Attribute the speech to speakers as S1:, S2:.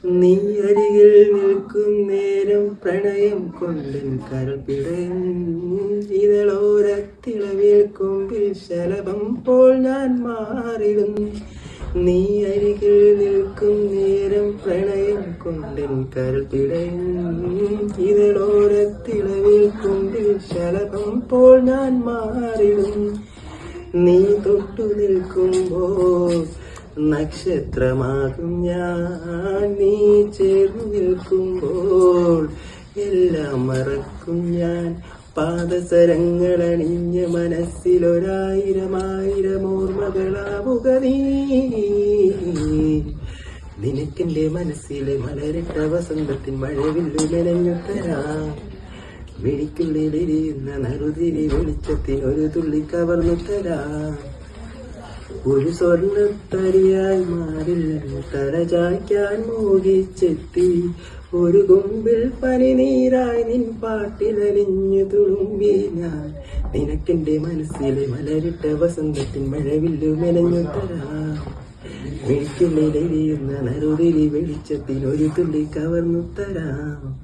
S1: നീ അരികിൽ നിൽക്കും നേരം പ്രണയം കൊണ്ടൻ കരൾ പിടയും ഇതളോരത്തിളവിൽ കൊമ്പിൽ ശലഭം പോൽ ഞാൻ മാറിടും. നീ അരികിൽ നിൽക്കും നേരം പ്രണയം കൊണ്ടൻ കരൾ പിടയും ഇതളോരത്തിളവിൽ കൊമ്പിൽ ശലഭം പോൽ ഞാൻ മാറിടും. നീ തൊട്ടു നിൽക്കുമ്പോൾ നക്ഷത്രമാകും ഞാൻ, നീ ചേർന്നു നിൽക്കുമ്പോൾ എല്ലാം മറക്കും ഞാൻ. പാദസരങ്ങളണിഞ്ഞ മനസ്സിലൊരായിരമായിരം ഓർമ്മകളാവുക നീ. നിനക്കെന്റെ മനസ്സിലെ മലരിട്ട വസന്തത്തിൻ മഴവില്ലു മെനഞ്ഞുത്തരാം. വെടിക്കുള്ളിലിരിയുന്ന നറുതിരി വെളിച്ചത്തിനൊരു തുള്ളി കവർന്നു തരാം. ഒരു സ്വർണ്ണത്തരിയായി മാറില്ല തലചായ്ക്കാൻ മോഹിച്ചെത്തി. ഒരു കൊമ്പിൽ പനിനീരായി നിൻ പാട്ടിലലിഞ്ഞു തുളുമ്പി ഞാൻ. നിനക്കെന്റെ മനസ്സിലെ മലരിട്ട വസന്തത്തിൻ മഴവില്ലു മെനഞ്ഞു തരാം. വെടിക്കുള്ളിലെരിയുന്ന നറുതിരി വെളിച്ചത്തിനൊരു തുള്ളി കവർന്നു തരാം.